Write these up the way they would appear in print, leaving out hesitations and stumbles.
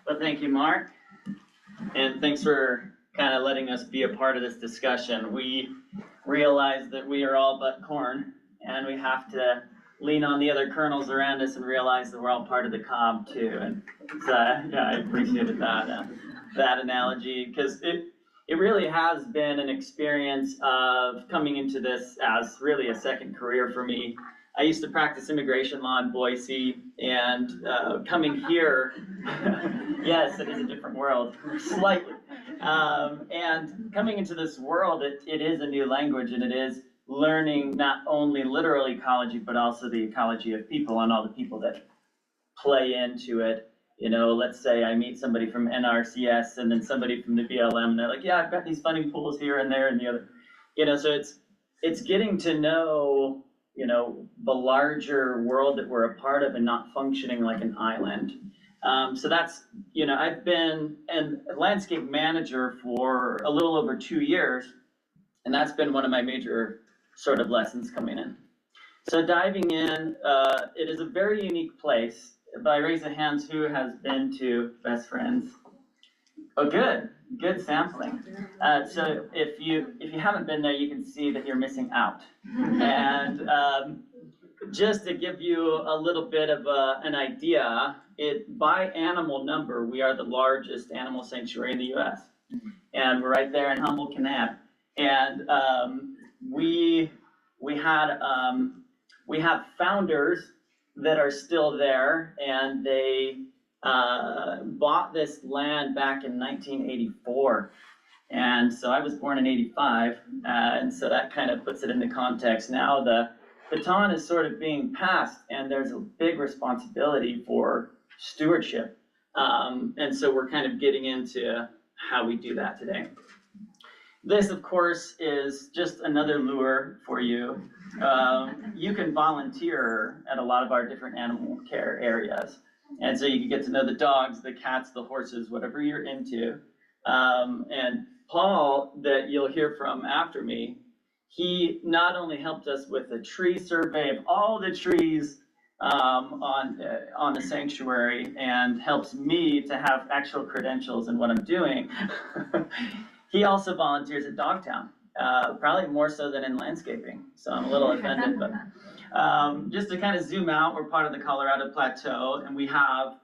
Well, thank you, Mark, and thanks for kind of letting us be a part of this discussion. We realize that we are all but corn, and we have to lean on the other kernels around us and realize that we're all part of the cob too. And yeah, I appreciated that analogy, because it really has been an experience of coming into this as really a second career for me. I used to practice immigration law in Boise, and coming here, yes, it is a different world, slightly. And coming into this world, it is a new language, and it is learning not only literal ecology, but also the ecology of people and all the people that play into it. You know, let's say I meet somebody from NRCS and then somebody from the BLM, and they're like, yeah, I've got these funny pools here and there and the other. You know, so it's getting to know, you know, the larger world that we're a part of and not functioning like an island. So that's, you know, I've been a landscape manager for a little over 2 years, and that's been one of my major sort of lessons coming in. So diving in, it is a very unique place. By raise of hands, who has been to Best Friends? Oh, good sampling. So if you haven't been there, you can see that you're missing out. And just to give you a little bit of an idea, by animal number, we are the largest animal sanctuary in the U.S. And we're right there in Humboldt, Canab. And we have founders that are still there, and they bought this land back in 1984. And so I was born in 85, and so that kind of puts it into context. Now the baton is sort of being passed, and there's a big responsibility for stewardship. And so we're kind of getting into how we do that today. This, of course, is just another lure for you. You can volunteer at a lot of our different animal care areas. And so you can get to know the dogs, the cats, the horses, whatever you're into. And Paul, that you'll hear from after me, he not only helped us with a tree survey of all the trees on the sanctuary and helps me to have actual credentials in what I'm doing, he also volunteers at Dogtown, probably more so than in landscaping. So I'm a little offended, but just to kind of zoom out, we're part of the Colorado Plateau, and we have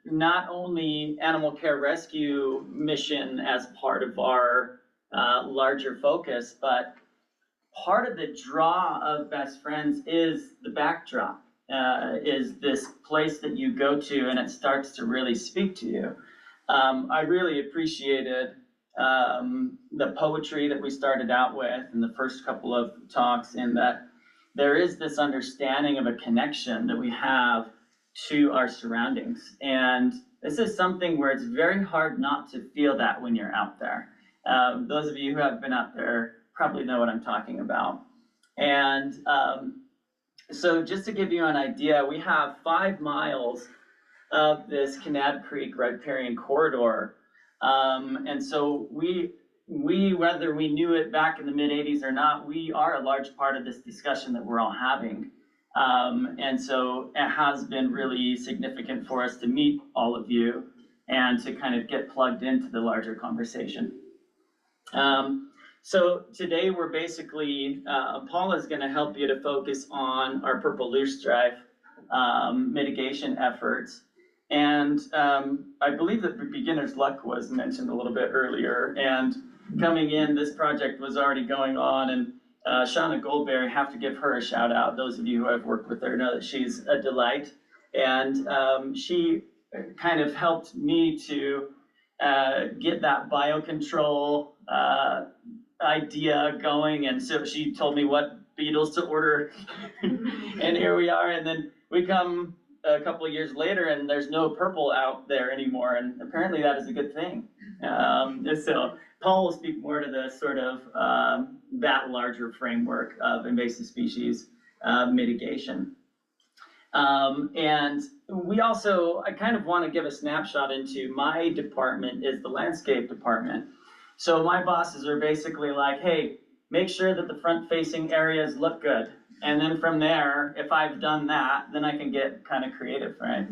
not only animal care rescue mission as part of our larger focus, but part of the draw of Best Friends is the backdrop, is this place that you go to and it starts to really speak to you. I really appreciated the poetry that we started out with in the first couple of talks, in that there is this understanding of a connection that we have to our surroundings. And this is something where it's very hard not to feel that when you're out there. Those of you who have been out there probably know what I'm talking about. And so just to give you an idea, we have 5 miles of this Kanab Creek riparian corridor. And so we, whether we knew it back in the mid-'80s or not, we are a large part of this discussion that we're all having. And so it has been really significant for us to meet all of you and to kind of get plugged into the larger conversation. So today we're basically, Paula is going to help you to focus on our purple loosestrife mitigation efforts. And I believe that beginner's luck was mentioned a little bit earlier. And coming in, this project was already going on. And Shauna Goldberry, have to give her a shout out. Those of you who have worked with her know that she's a delight. And she kind of helped me to get that biocontrol idea going. And so she told me what beetles to order. And here we are. And then we come a couple of years later and there's no purple out there anymore, and apparently that is a good thing. So Paul will speak more to the sort of that larger framework of invasive species mitigation. And we also, I kind of want to give a snapshot into my department is the landscape department. So my bosses are basically like, hey, make sure that the front facing areas look good. And then from there, if I've done that, then I can get kind of creative, right?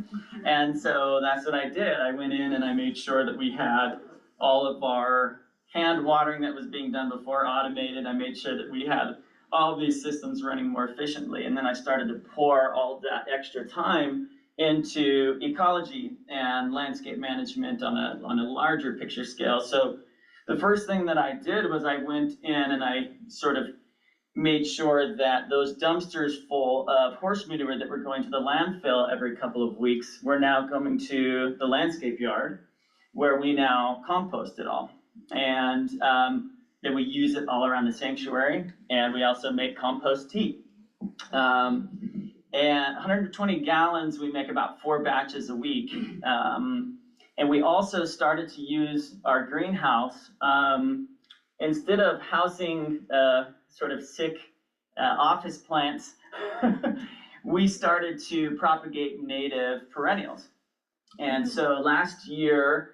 And so that's what I did. I went in and I made sure that we had all of our hand watering that was being done before automated. I made sure that we had all these systems running more efficiently. And then I started to pour all that extra time into ecology and landscape management on a larger picture scale. So the first thing that I did was I went in and I sort of made sure that those dumpsters full of horse manure that were going to the landfill every couple of weeks were now coming to the landscape yard, where we now compost it all. And then we use it all around the sanctuary, and we also make compost tea. And 120 gallons, we make about 4 batches a week. And we also started to use our greenhouse, instead of housing sort of sick office plants, we started to propagate native perennials. And so last year,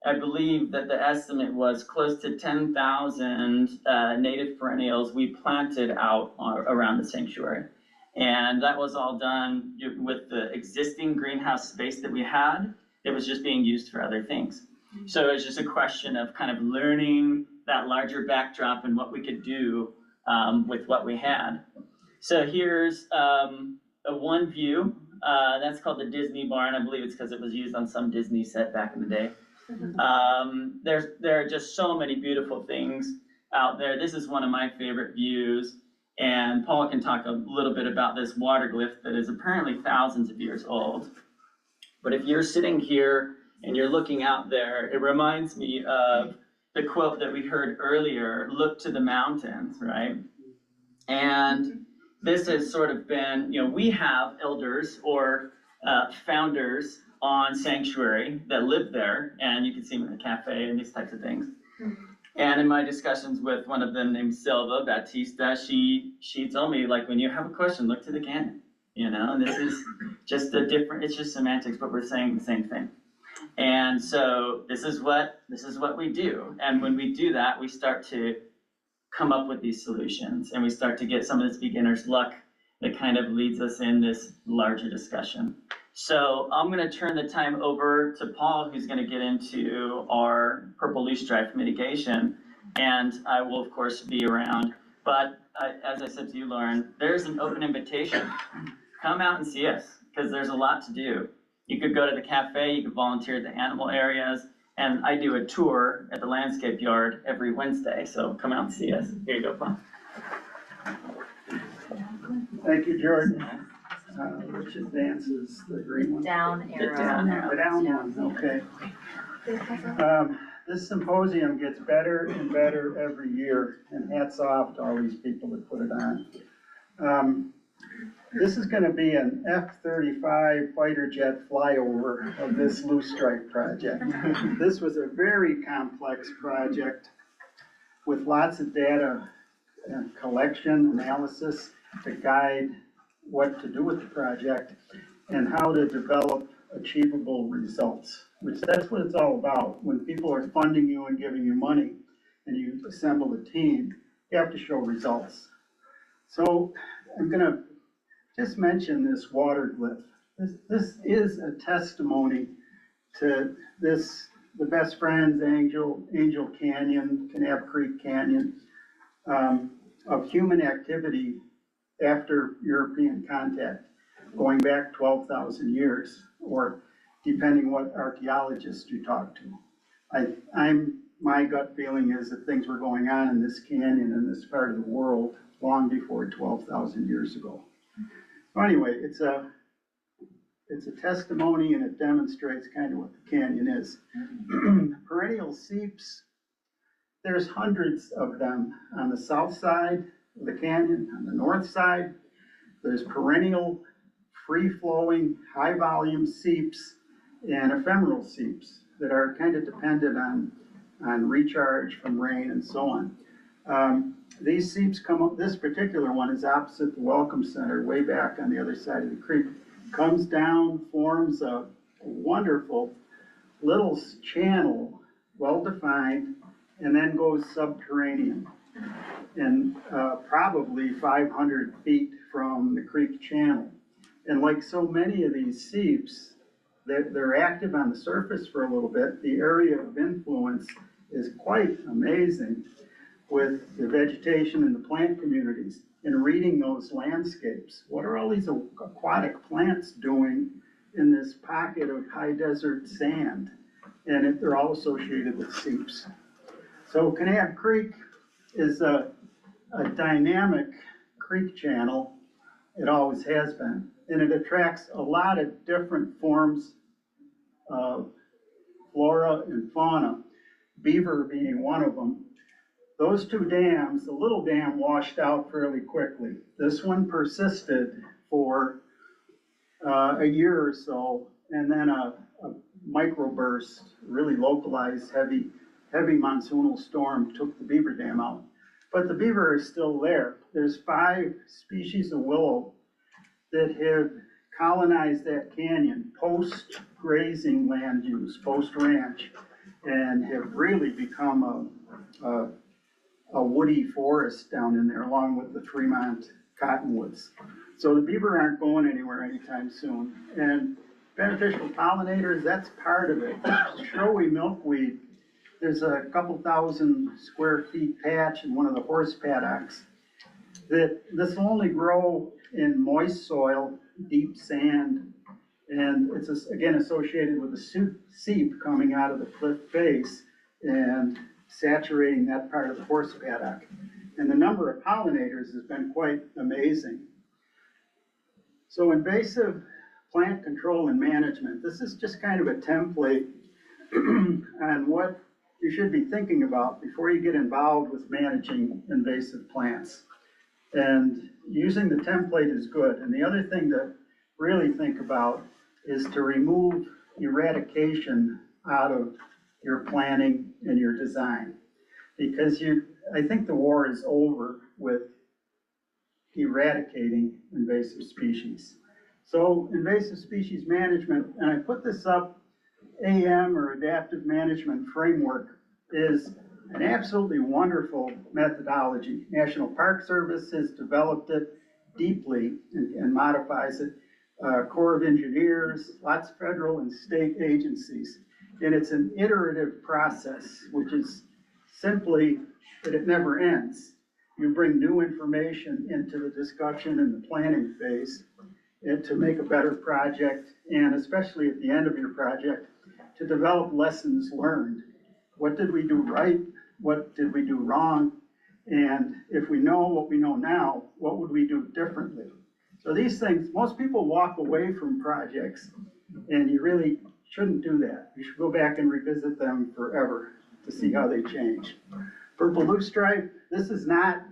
I believe that the estimate was close to 10,000 native perennials we planted out around the sanctuary. And that was all done with the existing greenhouse space that we had. It was just being used for other things. So it was just a question of kind of learning that larger backdrop and what we could do with what we had. So here's a one view. That's called the Disney barn. I believe it's because it was used on some Disney set back in the day. There are just so many beautiful things out there. This is one of my favorite views, and Paul can talk a little bit about this water glyph that is apparently thousands of years old. But if you're sitting here and you're looking out there, it reminds me of the quote that we heard earlier, look to the mountains, right? And this has sort of been, we have elders or founders on Sanctuary that live there, and you can see them in the cafe and these types of things. And in my discussions with one of them named Silva Batista, she told me, like, when you have a question, look to the canyon, and this is just it's just semantics, but we're saying the same thing. And so this is what we do. And when we do that, we start to come up with these solutions, and we start to get some of this beginner's luck that kind of leads us in this larger discussion. So I'm going to turn the time over to Paul, who's going to get into our purple loosestrife mitigation, and I will of course be around. But as I said to you, Lauren, there's an open invitation. Come out and see us, because there's a lot to do. You could go to the cafe, you could volunteer at the animal areas, and I do a tour at the landscape yard every Wednesday, so come out and see us. Here you go, Paul. Thank you, Jordan. Which advances the green one? Down arrow. The down arrow. The down one, okay. This symposium gets better and better every year, and hats off to all these people that put it on. This is going to be an F-35 fighter jet flyover of this loosestrife project. This was a very complex project with lots of data and collection, analysis to guide what to do with the project and how to develop achievable results, which that's what it's all about. When people are funding you and giving you money and you assemble a team, you have to show results. So I'm going to just mention this water glyph. This is a testimony to this, the Best Friends, Angel Canyon, Kanab Creek Canyon, of human activity after European contact, going back 12,000 years, or depending what archaeologists you talk to. My gut feeling is that things were going on in this canyon in this part of the world long before 12,000 years ago. So anyway, it's a testimony, and it demonstrates kind of what the canyon is. Perennial seeps, there's hundreds of them on the south side of the canyon. On the north side, there's perennial, free-flowing, high-volume seeps and ephemeral seeps that are kind of dependent on recharge from rain and so on. These seeps come up, this particular one is opposite the Welcome Center, way back on the other side of the creek. Comes down, forms a wonderful little channel, well-defined, and then goes subterranean. and probably 500 feet from the creek channel. And like so many of these seeps, they're active on the surface for a little bit. The area of influence is quite amazing with the vegetation and the plant communities. And reading those landscapes, what are all these aquatic plants doing in this pocket of high desert sand? And they're all associated with seeps. So Kanab Creek is a dynamic creek channel. It always has been. And it attracts a lot of different forms of flora and fauna, beaver being one of them. Those two dams, the little dam washed out fairly quickly. This one persisted for a year or so, and then a microburst, really localized heavy monsoonal storm took the beaver dam out. But the beaver is still there. There's 5 species of willow that have colonized that canyon post-grazing land use, post-ranch, and have really become a woody forest down in there, along with the Fremont cottonwoods. So the beaver aren't going anywhere anytime soon. And beneficial pollinators, that's part of it. Showy milkweed, there's a couple thousand square feet patch in one of the horse paddocks that this will only grow in moist soil, deep sand, and it's again associated with the seep coming out of the cliff face and saturating that part of the horse paddock. And the number of pollinators has been quite amazing. So invasive plant control and management, this is just kind of a template on what you should be thinking about before you get involved with managing invasive plants. And using the template is good. And the other thing to really think about is to remove eradication out of your planning and your design. Because I think the war is over with eradicating invasive species. So invasive species management, and I put this up, AM or Adaptive Management Framework is an absolutely wonderful methodology. National Park Service has developed it deeply and modifies it. Corps of Engineers, lots of federal and state agencies. And it's an iterative process, which is simply that it never ends. You bring new information into the discussion and the planning phase and to make a better project, and especially at the end of your project, to develop lessons learned. What did we do right? What did we do wrong? And if we know what we know now, what would we do differently? So these things, most people walk away from projects, and you really shouldn't do that. You should go back and revisit them forever to see how they change. Purple loosestrife, this is not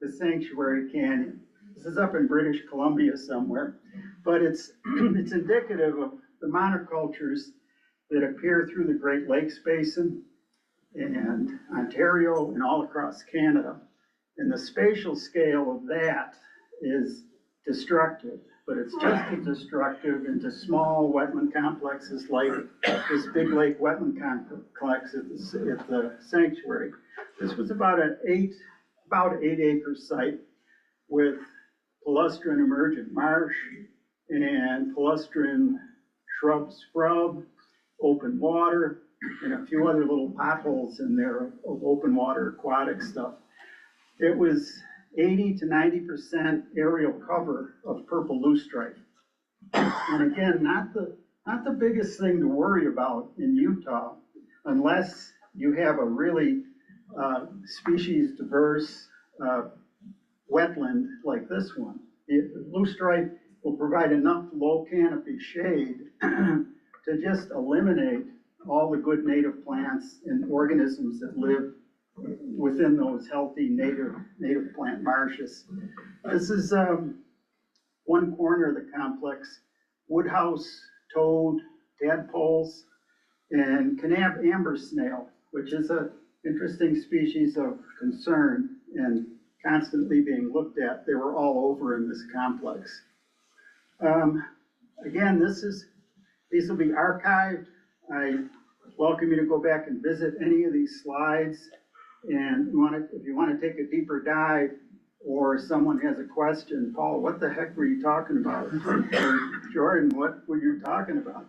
the Sanctuary Canyon. This is up in British Columbia somewhere, but it's indicative of the monocultures that appear through the Great Lakes Basin and Ontario and all across Canada. And the spatial scale of that is destructive, but it's just as destructive into small wetland complexes like this Big Lake wetland complex at the sanctuary. This was about an 8 acre site with palustrin emergent marsh and palustrin shrub scrub, open water, and a few other little potholes in there of open water aquatic stuff. It was 80 to 90% aerial cover of purple loosestrife. And again, not the biggest thing to worry about in Utah, unless you have a really species diverse wetland like this one. The loosestrife will provide enough low canopy shade to just eliminate all the good native plants and organisms that live within those healthy native plant marshes. This is one corner of the complex: woodhouse, toad, tadpoles, and Kanab amber snail, which is an interesting species of concern and constantly being looked at. They were all over in this complex. Again, these will be archived. I welcome you to go back and visit any of these slides. And if you wanna take a deeper dive, or someone has a question, Paul, what the heck were you talking about? Or Jordan, what were you talking about?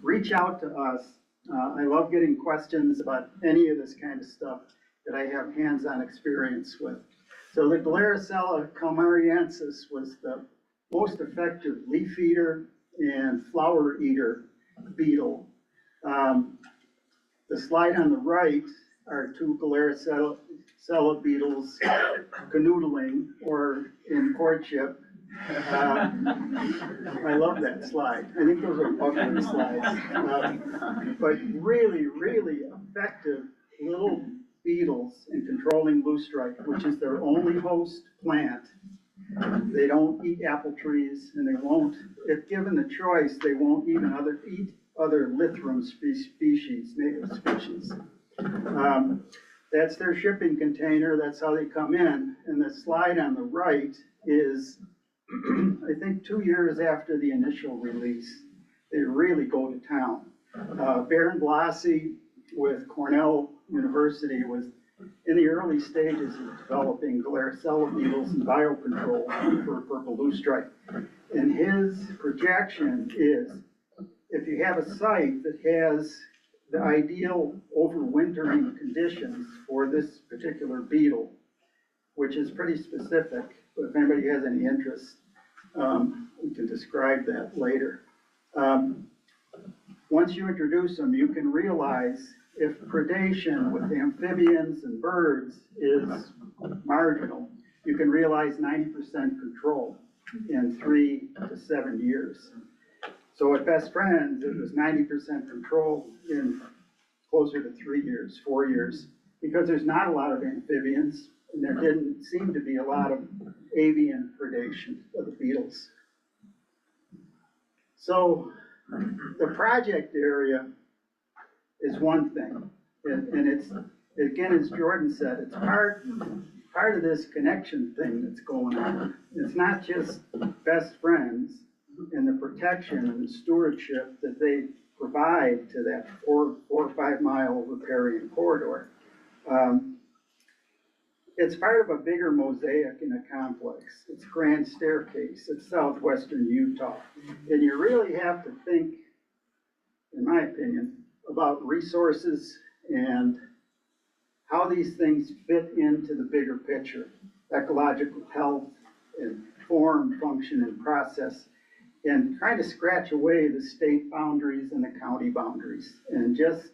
Reach out to us. I love getting questions about any of this kind of stuff that I have hands-on experience with. So the Glaricella calmariensis was the most effective leaf eater and flower eater beetle. The slide on the right are two Glaricella beetles canoodling or in courtship. I love that slide. I think those are ugly slides. But really, really effective little beetles in controlling loosestrife, which is their only host plant. They don't eat apple trees, and they won't, if given the choice, they won't even eat other Lythrum species, native species. That's their shipping container, that's how they come in. And the slide on the right is, I think 2 years after the initial release, they really go to town. Baron Blassie with Cornell University was in the early stages of developing Glaricella beetles and biocontrol for purple loosestrife. And his projection is, if you have a site that has the ideal overwintering conditions for this particular beetle, which is pretty specific, but if anybody has any interest, we can describe that later. Once you introduce them, you can realize if predation with amphibians and birds is marginal, you can realize 90% control in 3 to 7 years. So at Best Friends, it was 90% control in closer to 3 years, 4 years, because there's not a lot of amphibians, and there didn't seem to be a lot of avian predation of the beetles. So the project area is one thing, and it's, again, as Jordan said, it's part of this connection thing that's going on. It's not just Best Friends and the protection and the stewardship that they provide to that 4 or 5 mile riparian corridor. It's part of a bigger mosaic in a complex. It's Grand Staircase, it's southwestern Utah. And you really have to think, in my opinion, about resources and how these things fit into the bigger picture, ecological health and form, function, and process, and trying to scratch away the state boundaries and the county boundaries, and just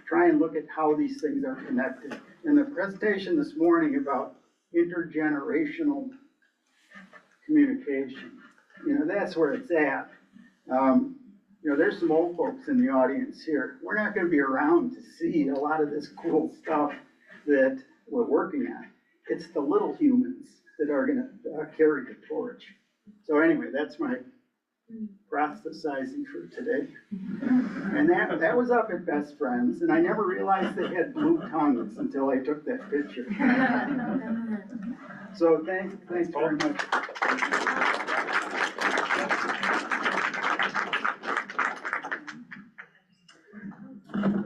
try and look at how these things are connected. In the presentation this morning about intergenerational communication, that's where it's at. There's some old folks in the audience here. We're not gonna be around to see a lot of this cool stuff that we're working on. It's the little humans that are gonna carry the torch. So anyway, that's my proselytizing for today. And that was up at Best Friends, and I never realized they had blue tongues until I took that picture. So thanks very much.